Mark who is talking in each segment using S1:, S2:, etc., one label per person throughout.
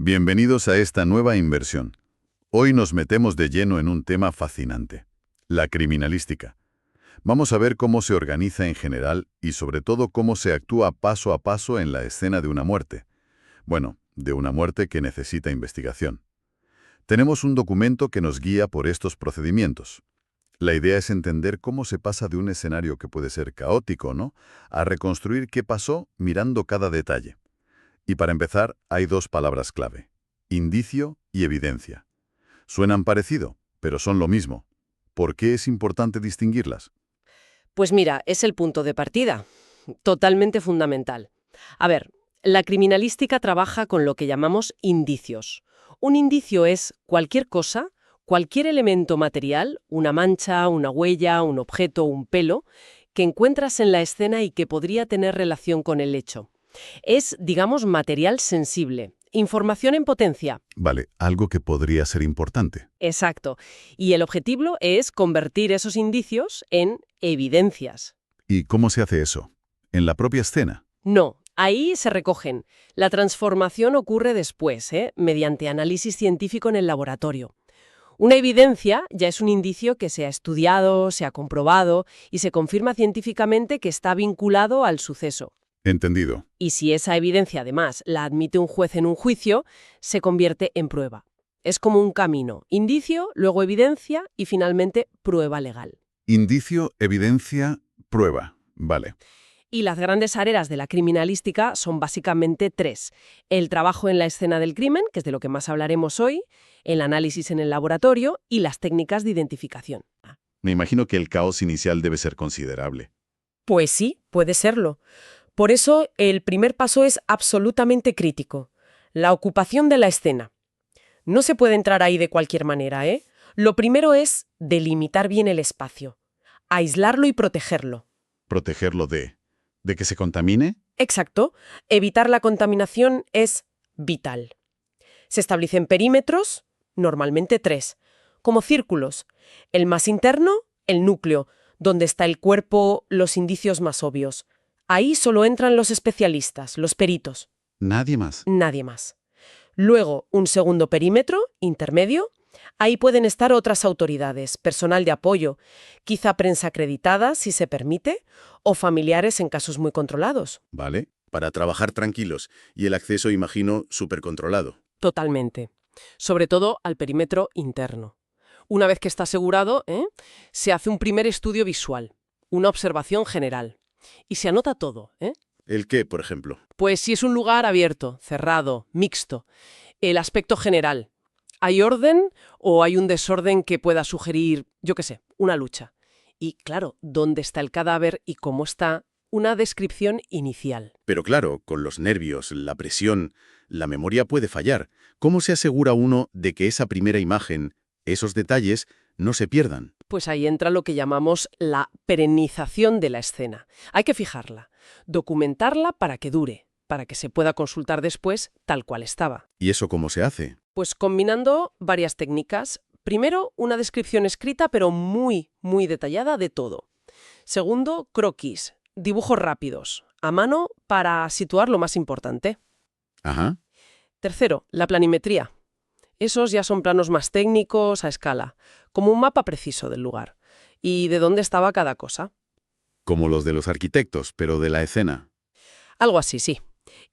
S1: Bienvenidos a esta nueva inversión. Hoy nos metemos de lleno en un tema fascinante, la criminalística. Vamos a ver cómo se organiza en general y sobre todo cómo se actúa paso a paso en la escena de una muerte. Bueno, de una muerte que necesita investigación. Tenemos un documento que nos guía por estos procedimientos. La idea es entender cómo se pasa de un escenario que puede ser caótico, ¿no?, a reconstruir qué pasó mirando cada detalle. Y para empezar, hay dos palabras clave: indicio y evidencia. Suenan parecido, pero son lo mismo. ¿Por qué es importante distinguirlas?
S2: Pues mira, es el punto de partida. Totalmente fundamental. A ver, la criminalística trabaja con lo que llamamos indicios. Un indicio es cualquier cosa, cualquier elemento material, una mancha, una huella, un objeto, un pelo, que encuentras en la escena y que podría tener relación con el hecho. Es, digamos, material sensible. Información en potencia.
S1: Vale, algo que podría ser importante.
S2: Exacto. Y el objetivo es convertir esos indicios en evidencias.
S1: ¿Y cómo se hace eso? ¿En la propia escena?
S2: No, ahí se recogen. La transformación ocurre después, mediante análisis científico en el laboratorio. Una evidencia ya es un indicio que se ha estudiado, se ha comprobado y se confirma científicamente que está vinculado al suceso.
S1: Entendido.
S2: Y si esa evidencia, además, la admite un juez en un juicio, se convierte en prueba. Es como un camino: indicio, luego evidencia y finalmente prueba legal.
S1: Indicio, evidencia, prueba. Vale.
S2: Y las grandes arenas de la criminalística son básicamente tres: el trabajo en la escena del crimen, que es de lo que más hablaremos hoy, el análisis en el laboratorio y las técnicas de identificación.
S1: Me imagino que el caos inicial debe ser considerable.
S2: Pues sí, puede serlo. Por eso, el primer paso es absolutamente crítico: la ocupación de la escena. No se puede entrar ahí de cualquier manera, ¿eh? Lo primero es delimitar bien el espacio, aislarlo y protegerlo.
S1: ¿Protegerlo de que se contamine?
S2: Exacto. Evitar la contaminación es vital. Se establecen perímetros, normalmente 3, como círculos. El más interno, el núcleo, donde está el cuerpo, los indicios más obvios. Ahí solo entran los especialistas, los peritos.
S1: Nadie más.
S2: Nadie más. Luego, un segundo perímetro, intermedio. Ahí pueden estar otras autoridades, personal de apoyo, quizá prensa acreditada, si se permite, o familiares en casos muy controlados.
S1: Vale. Para trabajar tranquilos y el acceso, imagino, súper controlado.
S2: Totalmente. Sobre todo al perímetro interno. Una vez que está asegurado, se hace un primer estudio visual, una observación general. Y se anota todo,
S1: ¿El qué, por ejemplo?
S2: Pues si es un lugar abierto, cerrado, mixto, el aspecto general. ¿Hay orden o hay un desorden que pueda sugerir, yo qué sé, una lucha? Y claro, ¿dónde está el cadáver y cómo está? Una descripción inicial.
S1: Pero claro, con los nervios, la presión, la memoria puede fallar. ¿Cómo se asegura uno de que esa primera imagen, esos detalles, no se pierdan?
S2: Pues ahí entra lo que llamamos la perennización de la escena. Hay que fijarla, documentarla para que dure, para que se pueda consultar después tal cual estaba.
S1: ¿Y eso cómo se hace?
S2: Pues combinando varias técnicas. Primero, una descripción escrita pero muy, muy detallada de todo. Segundo, croquis, dibujos rápidos, a mano para situar lo más importante.
S1: Ajá.
S2: Tercero, la planimetría. Esos ya son planos más técnicos, a escala, como un mapa preciso del lugar y de dónde estaba cada cosa.
S1: Como los de los arquitectos, pero de la escena.
S2: Algo así, sí.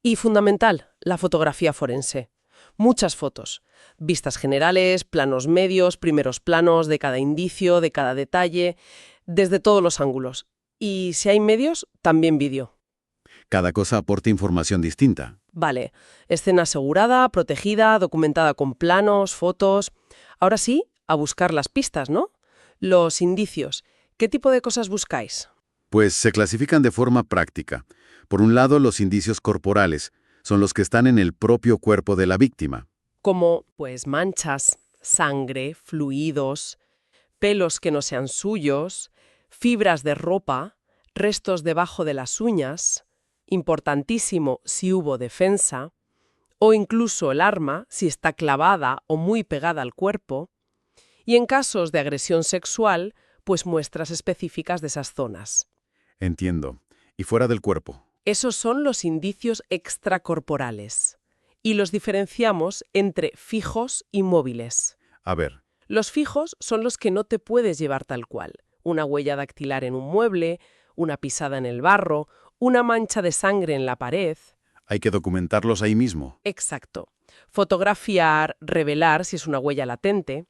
S2: Y fundamental, la fotografía forense. Muchas fotos. Vistas generales, planos medios, primeros planos de cada indicio, de cada detalle, desde todos los ángulos. Y si hay medios, también vídeo.
S1: Cada cosa aporta información distinta.
S2: Vale, escena asegurada, protegida, documentada con planos, fotos. Ahora sí, a buscar las pistas, ¿no? Los indicios. ¿Qué tipo de cosas buscáis?
S1: Pues se clasifican de forma práctica. Por un lado, los indicios corporales son los que están en el propio cuerpo de la víctima.
S2: Como, pues, manchas, sangre, fluidos, pelos que no sean suyos, fibras de ropa, restos debajo de las uñas, importantísimo si hubo defensa, o incluso el arma si está clavada o muy pegada al cuerpo, y en casos de agresión sexual, pues muestras específicas de esas zonas.
S1: Entiendo. ¿Y fuera del cuerpo?
S2: Esos son los indicios extracorporales. y los diferenciamos entre fijos y móviles.
S1: A ver,
S2: Los fijos son los que no te puedes llevar tal cual. Una huella dactilar en un mueble, una pisada en el barro, una mancha de sangre en la pared.
S1: hay que documentarlos ahí mismo.
S2: Exacto. Fotografiar, revelar si es una huella latente.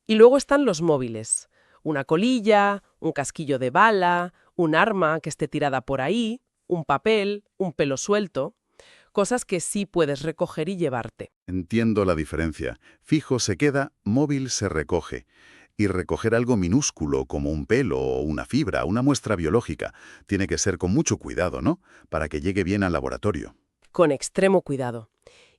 S2: Y luego están los móviles. Una colilla, un casquillo de bala, un arma que esté tirada por ahí, un papel, un pelo suelto. Cosas que sí puedes recoger y llevarte.
S1: Entiendo la diferencia. Fijo se queda, móvil se recoge. Y recoger algo minúsculo como un pelo o una fibra, una muestra biológica, tiene que ser con mucho cuidado, ¿no? Para que llegue bien al laboratorio.
S2: Con extremo cuidado.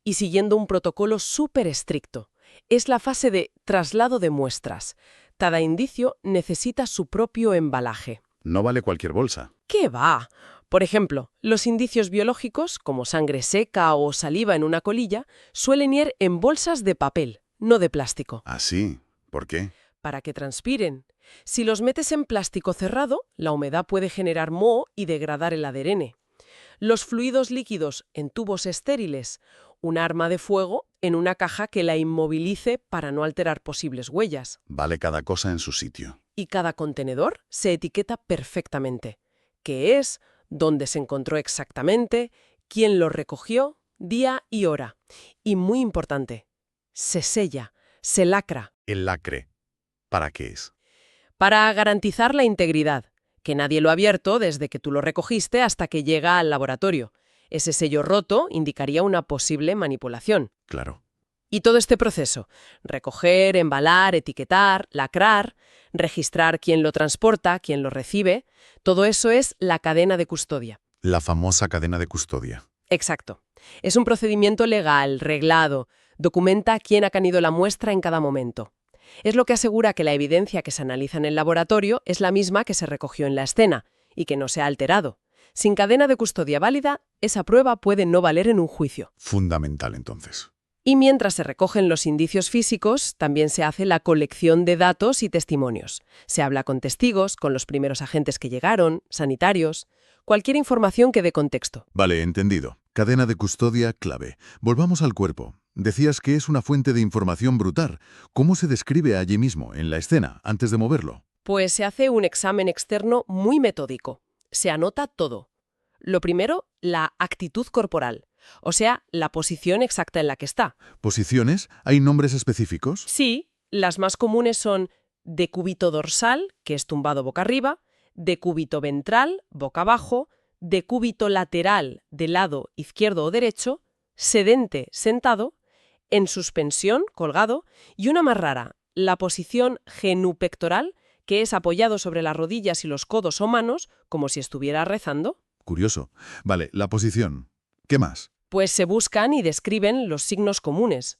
S2: Y siguiendo un protocolo súper estricto. Es la fase de traslado de muestras. Cada indicio necesita su propio embalaje.
S1: No vale cualquier bolsa.
S2: ¿Qué va? Por ejemplo, los indicios biológicos, como sangre seca o saliva en una colilla, suelen ir en bolsas de papel, no de plástico,
S1: ¿Ah, sí? ¿Por qué?
S2: para que transpiren. Si los metes en plástico cerrado, la humedad puede generar moho y degradar el ADN. Los fluidos líquidos en tubos estériles, un arma de fuego en una caja que la inmovilice para no alterar posibles huellas.
S1: Vale cada cosa en su sitio.
S2: Y cada contenedor se etiqueta perfectamente. ¿Qué es? ¿Dónde se encontró exactamente? ¿Quién lo recogió? Día y hora. Y muy importante, se sella, se lacra,
S1: El lacre. ¿Para qué es?
S2: para garantizar la integridad, que nadie lo ha abierto desde que tú lo recogiste hasta que llega al laboratorio. Ese sello roto indicaría una posible manipulación.
S1: Claro.
S2: Y todo este proceso, recoger, embalar, etiquetar, lacrar, registrar quién lo transporta, quién lo recibe, todo eso es la cadena de custodia.
S1: La famosa cadena de custodia.
S2: Exacto. Es un procedimiento legal, reglado, documenta quién ha canido la muestra en cada momento. Es lo que asegura que la evidencia que se analiza en el laboratorio es la misma que se recogió en la escena y que no se ha alterado. Sin cadena de custodia válida, esa prueba puede no valer en un juicio.
S1: Fundamental, entonces.
S2: Y mientras se recogen los indicios físicos, también se hace la colección de datos y testimonios. Se habla con testigos, con los primeros agentes que llegaron, sanitarios, cualquier información que dé contexto.
S1: Vale, entendido. Cadena de custodia clave. Volvamos al cuerpo. Decías que es una fuente de información brutal. ¿Cómo se describe allí mismo, en la escena, antes de moverlo?
S2: Pues se hace un examen externo muy metódico. Se anota todo. Lo primero, la actitud corporal, o sea, la posición exacta en la que está.
S1: ¿Posiciones? ¿Hay nombres específicos?
S2: Sí, las más comunes son decúbito dorsal, que es tumbado boca arriba, decúbito ventral, boca abajo, decúbito lateral del lado izquierdo o derecho, sedente, sentado, en suspensión, colgado, y una más rara, la posición genupectoral, que es apoyado sobre las rodillas y los codos o manos, como si estuviera rezando.
S1: Curioso. Vale, la posición. ¿Qué más?
S2: Pues se buscan y describen los signos comunes.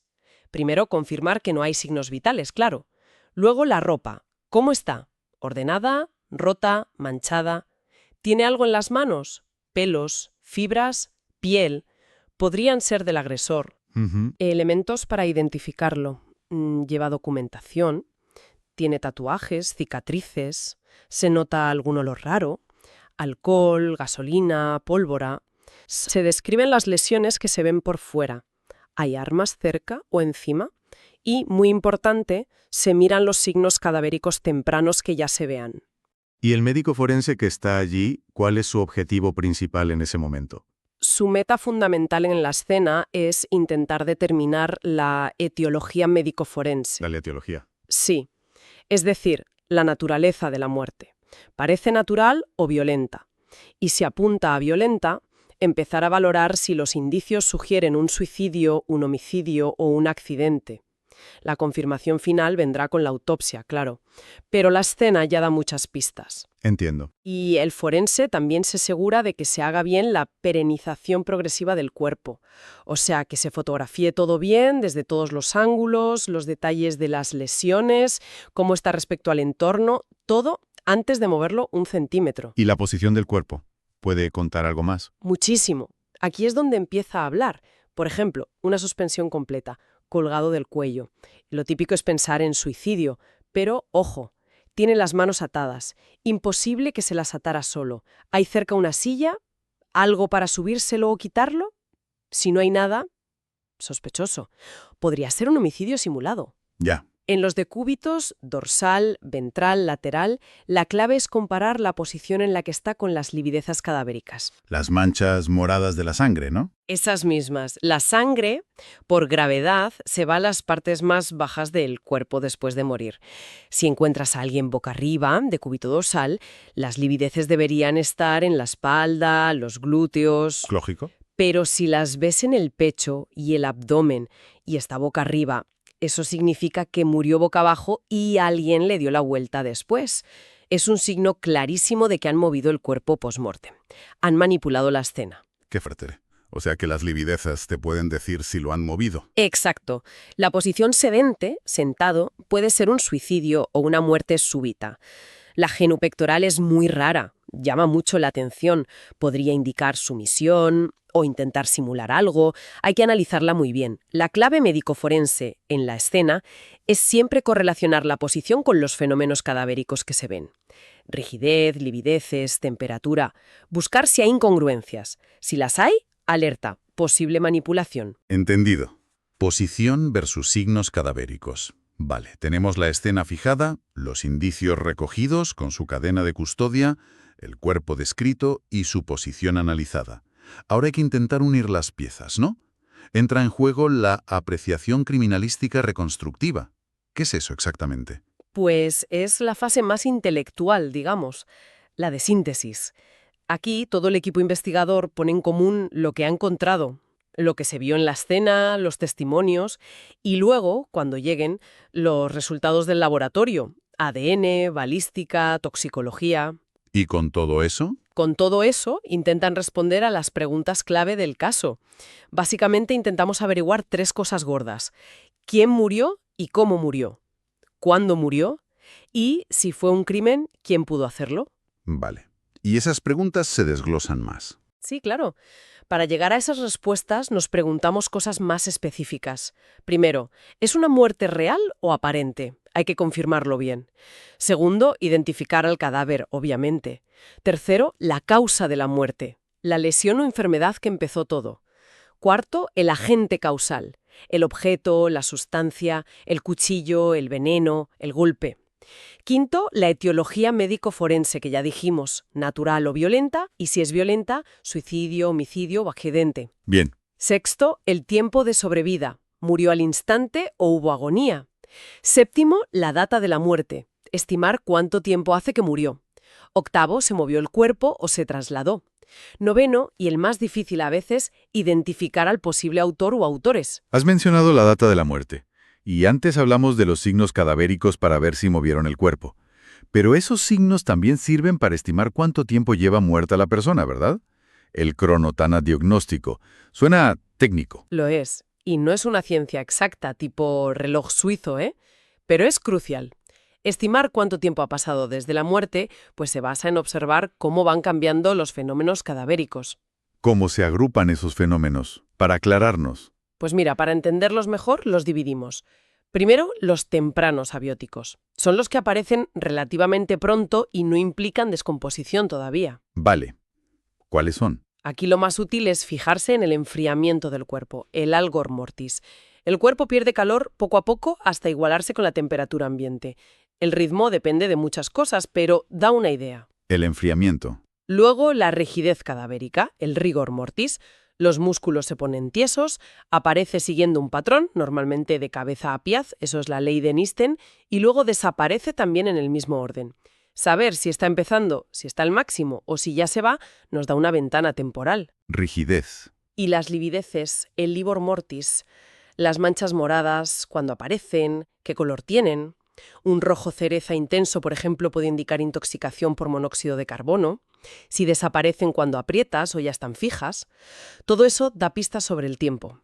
S2: Primero, confirmar que no hay signos vitales, claro. Luego, la ropa. ¿Cómo está? ¿Ordenada? ¿Rota? ¿Manchada? ¿Tiene algo en las manos? ¿Pelos? ¿Fibras? ¿Piel? Podrían ser del agresor.
S1: Ujú.
S2: Elementos para identificarlo. Lleva documentación. Tiene tatuajes, cicatrices. Se nota algún olor raro. Alcohol, gasolina, pólvora. Se describen las lesiones que se ven por fuera. ¿Hay armas cerca o encima? Y, muy importante, se miran los signos cadavéricos tempranos que ya se vean.
S3: ¿Y el médico forense que está allí, cuál es su objetivo principal en ese momento?
S2: Su meta fundamental en la escena es intentar determinar la etiología médico-forense.
S3: La etiología.
S2: Sí, es decir, la naturaleza de la muerte. ¿Parece natural o violenta? Y si apunta a violenta, empezar a valorar si los indicios sugieren un suicidio, un homicidio o un accidente. La confirmación final vendrá con la autopsia, claro, pero la escena ya da muchas pistas.
S3: Entiendo.
S2: Y el forense también se asegura de que se haga bien la perenización progresiva del cuerpo, o sea, que se fotografíe todo bien desde todos los ángulos, los detalles de las lesiones, cómo está respecto al entorno, todo antes de moverlo 1 centímetro.
S3: ¿Y la posición del cuerpo? ¿Puede contar algo más?
S2: Muchísimo. Aquí es donde empieza a hablar. Por ejemplo, una suspensión completa, colgado del cuello. Lo típico es pensar en suicidio, pero, ojo, tiene las manos atadas. Imposible que se las atara solo. ¿Hay cerca una silla? ¿Algo para subírselo o quitarlo? Si no hay nada, sospechoso. Podría ser un homicidio simulado.
S1: Ya.
S2: En los decúbitos, dorsal, ventral, lateral, la clave es comparar la posición en la que está con las lividezas cadavéricas.
S1: Las manchas moradas de la sangre, ¿no?
S2: Esas mismas. La sangre, por gravedad, se va a las partes más bajas del cuerpo después de morir. Si encuentras a alguien boca arriba, decúbito dorsal, las livideces deberían estar en la espalda, los glúteos.
S1: Lógico.
S2: Pero si las ves en el pecho y el abdomen y está boca arriba, eso significa que murió boca abajo y alguien le dio la vuelta después. Es un signo clarísimo de que han movido el cuerpo post-mortem. Han manipulado la escena.
S1: Qué fuerte. O sea que las lividezas te pueden decir si lo han movido.
S2: Exacto. La posición sedente, sentado, puede ser un suicidio o una muerte súbita. La genupectoral es muy rara, llama mucho la atención. Podría indicar sumisión o intentar simular algo. Hay que analizarla muy bien. La clave médico-forense en la escena es siempre correlacionar la posición con los fenómenos cadavéricos que se ven. Rigidez, livideces, temperatura. Buscar si hay incongruencias. Si las hay, alerta, posible manipulación.
S1: Entendido. Posición versus signos cadavéricos. Vale, tenemos la escena fijada, los indicios recogidos con su cadena de custodia, el cuerpo descrito y su posición analizada. Ahora hay que intentar unir las piezas, ¿no? Entra en juego la apreciación criminalística reconstructiva. ¿Qué es eso exactamente?
S2: Pues es la fase más intelectual, digamos, la de síntesis. Aquí todo el equipo investigador pone en común lo que ha encontrado, lo que se vio en la escena, los testimonios y luego, cuando lleguen, los resultados del laboratorio, ADN, balística, toxicología.
S1: ¿Y con todo eso?
S2: Con todo eso, intentan responder a las preguntas clave del caso. Básicamente intentamos averiguar 3 cosas gordas. ¿Quién murió y cómo murió? ¿Cuándo murió? Y, si fue un crimen, ¿quién pudo hacerlo?
S1: Vale. Y esas preguntas se desglosan más.
S2: Sí, claro. Para llegar a esas respuestas nos preguntamos cosas más específicas. Primero, ¿es una muerte real o aparente? Hay que confirmarlo bien. Segundo, identificar al cadáver, obviamente. Tercero, la causa de la muerte, la lesión o enfermedad que empezó todo. Cuarto, el agente causal, el objeto, la sustancia, el cuchillo, el veneno, el golpe. Quinto, la etiología médico-forense, que ya dijimos, natural o violenta, y si es violenta, suicidio, homicidio o accidente.
S1: Bien.
S2: Sexto, el tiempo de sobrevida, ¿murió al instante o hubo agonía? Séptimo, la data de la muerte, estimar cuánto tiempo hace que murió. Octavo, ¿se movió el cuerpo o se trasladó? Noveno, y el más difícil a veces, identificar al posible autor o autores.
S4: Has mencionado la data de la muerte, y antes hablamos de los signos cadavéricos para ver si movieron el cuerpo. Pero esos signos también sirven para estimar cuánto tiempo lleva muerta la persona, ¿verdad? El cronotana diagnóstico. Suena técnico.
S2: Lo es, y no es una ciencia exacta, tipo reloj suizo, ¿eh? Pero es crucial. Estimar cuánto tiempo ha pasado desde la muerte, pues se basa en observar cómo van cambiando los fenómenos cadavéricos.
S4: ¿Cómo se agrupan esos fenómenos? Para aclararnos.
S2: Pues mira, para entenderlos mejor, los dividimos. Primero, los tempranos abióticos. Son los que aparecen relativamente pronto y no implican descomposición todavía.
S4: Vale. ¿Cuáles son?
S2: Aquí lo más útil es fijarse en el enfriamiento del cuerpo, el algor mortis. El cuerpo pierde calor poco a poco hasta igualarse con la temperatura ambiente. El ritmo depende de muchas cosas, pero da una idea.
S4: El enfriamiento.
S2: Luego, la rigidez cadavérica, el rigor mortis. Los músculos se ponen tiesos, aparece siguiendo un patrón, normalmente de cabeza a pies, eso es la ley de Nisten, y luego desaparece también en el mismo orden. Saber si está empezando, si está al máximo o si ya se va, nos da una ventana temporal.
S4: Rigidez.
S2: Y las livideces, el livor mortis, las manchas moradas, cuando aparecen, qué color tienen. Un rojo cereza intenso, por ejemplo, puede indicar intoxicación por monóxido de carbono. Si desaparecen cuando aprietas o ya están fijas. Todo eso da pistas sobre el tiempo.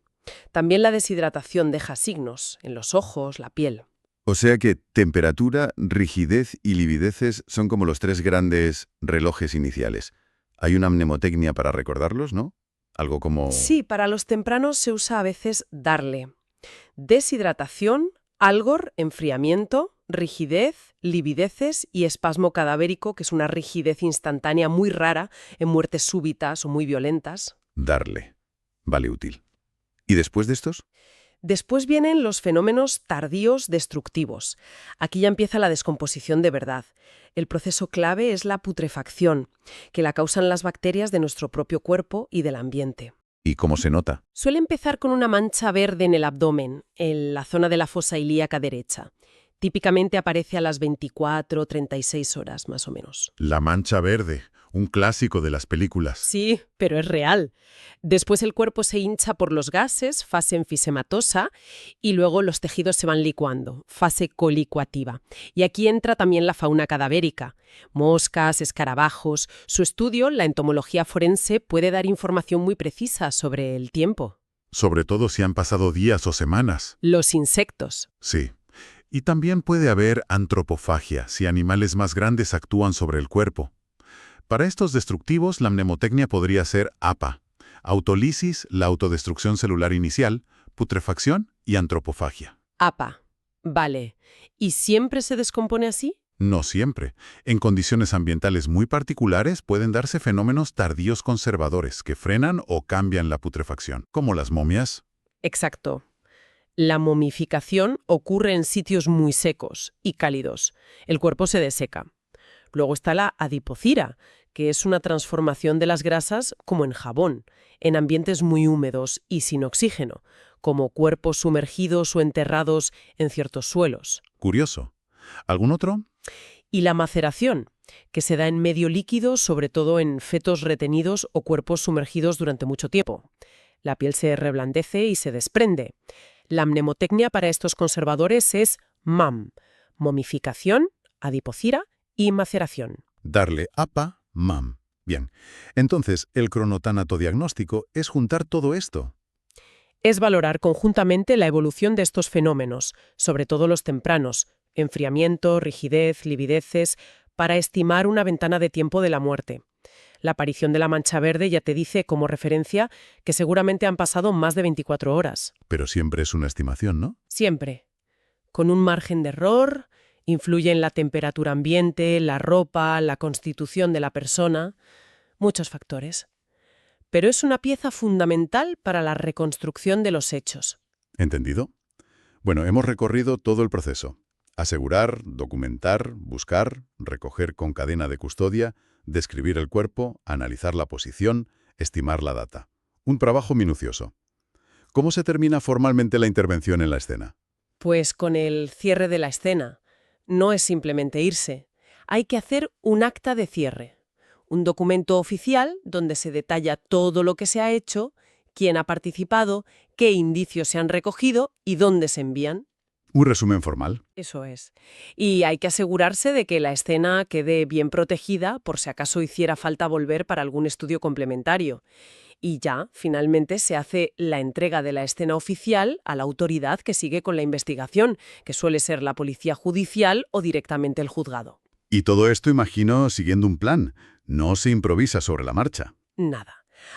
S2: También la deshidratación deja signos en los ojos, la piel.
S4: O sea que temperatura, rigidez y livideces son como los 3 grandes relojes iniciales. Hay una mnemotecnia para recordarlos, ¿no? Algo como...
S2: Sí, para los tempranos se usa a veces darle. Deshidratación, algor, enfriamiento, rigidez, livideces y espasmo cadavérico, que es una rigidez instantánea muy rara en muertes súbitas o muy violentas.
S4: Darle. Vale, útil. ¿Y después de estos?
S2: Después vienen los fenómenos tardíos destructivos. Aquí ya empieza la descomposición de verdad. El proceso clave es la putrefacción, que la causan las bacterias de nuestro propio cuerpo y del ambiente.
S4: ¿Y cómo se nota?
S2: Suele empezar con una mancha verde en el abdomen, en la zona de la fosa ilíaca derecha. Típicamente aparece a las 24 o 36 horas, más o menos.
S1: La mancha verde, un clásico de las películas.
S2: Sí, pero es real. Después el cuerpo se hincha por los gases, fase enfisematosa, y luego los tejidos se van licuando, fase colicuativa. Y aquí entra también la fauna cadavérica. Moscas, escarabajos. Su estudio, la entomología forense, puede dar información muy precisa sobre el tiempo.
S1: Sobre todo si han pasado días o semanas.
S2: Los insectos.
S1: Sí. Y también puede haber antropofagia, si animales más grandes actúan sobre el cuerpo. Para estos destructivos, la mnemotecnia podría ser APA: autolisis, la autodestrucción celular inicial, putrefacción y antropofagia.
S2: APA. Vale. ¿Y siempre se descompone así?
S1: No siempre. En condiciones ambientales muy particulares pueden darse fenómenos tardíos conservadores que frenan o cambian la putrefacción, como las momias.
S2: Exacto. La momificación ocurre en sitios muy secos y cálidos. El cuerpo se deseca. Luego está la adipocira, que es una transformación de las grasas como en jabón, en ambientes muy húmedos y sin oxígeno, como cuerpos sumergidos o enterrados en ciertos suelos.
S1: Curioso. ¿Algún otro?
S2: Y la maceración, que se da en medio líquido, sobre todo en fetos retenidos o cuerpos sumergidos durante mucho tiempo. La piel se reblandece y se desprende. La mnemotecnia para estos conservadores es MAM: momificación, adipocira y maceración.
S1: Darle APA, MAM. Bien. Entonces, el cronotánato diagnóstico es juntar todo esto.
S2: Es valorar conjuntamente la evolución de estos fenómenos, sobre todo los tempranos, enfriamiento, rigidez, livideces, para estimar una ventana de tiempo de la muerte. La aparición de la mancha verde ya te dice como referencia que seguramente han pasado más de 24 horas.
S1: Pero siempre es una estimación, ¿no?
S2: Siempre. Con un margen de error, influye en la temperatura ambiente, la ropa, la constitución de la persona, muchos factores. Pero es una pieza fundamental para la reconstrucción de los hechos.
S1: ¿Entendido? Bueno, hemos recorrido todo el proceso. Asegurar, documentar, buscar, recoger con cadena de custodia, describir el cuerpo, analizar la posición, estimar la data. Un trabajo minucioso. ¿Cómo se termina formalmente la intervención en la escena?
S2: Pues con el cierre de la escena. No es simplemente irse. Hay que hacer un acta de cierre. Un documento oficial donde se detalla todo lo que se ha hecho, quién ha participado, qué indicios se han recogido y dónde se envían.
S1: Un resumen formal.
S2: Eso es. Y hay que asegurarse de que la escena quede bien protegida por si acaso hiciera falta volver para algún estudio complementario. Y ya, finalmente, se hace la entrega de la escena oficial a la autoridad que sigue con la investigación, que suele ser la policía judicial o directamente el juzgado.
S1: Y todo esto, imagino, siguiendo un plan. No se improvisa sobre la marcha.
S2: Nada.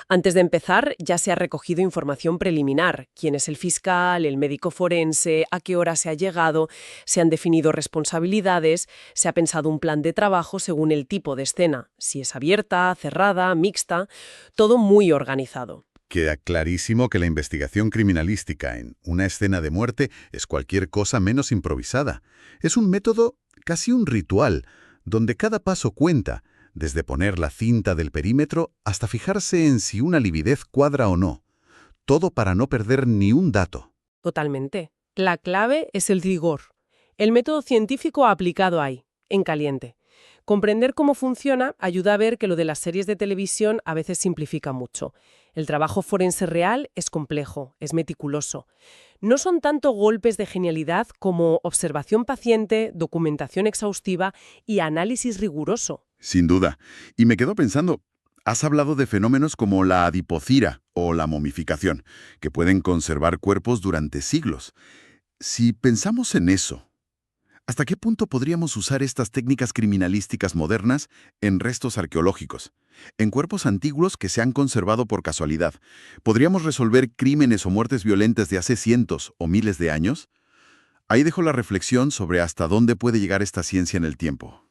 S2: Antes de empezar, ya se ha recogido información preliminar. ¿Quién es el fiscal, el médico forense, a qué hora se ha llegado? Se han definido responsabilidades, se ha pensado un plan de trabajo según el tipo de escena. Si es abierta, cerrada, mixta, todo muy organizado.
S1: Queda clarísimo que la investigación criminalística en una escena de muerte es cualquier cosa menos improvisada. Es un método, casi un ritual, donde cada paso cuenta, desde poner la cinta del perímetro hasta fijarse en si una lividez cuadra o no. Todo para no perder ni un dato.
S2: Totalmente. La clave es el rigor. El método científico aplicado ahí, en caliente. Comprender cómo funciona ayuda a ver que lo de las series de televisión a veces simplifica mucho. El trabajo forense real es complejo, es meticuloso. No son tanto golpes de genialidad como observación paciente, documentación exhaustiva y análisis riguroso.
S1: Sin duda. Y me quedo pensando, has hablado de fenómenos como la adipocira o la momificación, que pueden conservar cuerpos durante siglos. Si pensamos en eso, ¿hasta qué punto podríamos usar estas técnicas criminalísticas modernas en restos arqueológicos? En cuerpos antiguos que se han conservado por casualidad, ¿podríamos resolver crímenes o muertes violentas de hace cientos o miles de años? Ahí dejo la reflexión sobre hasta dónde puede llegar esta ciencia en el tiempo.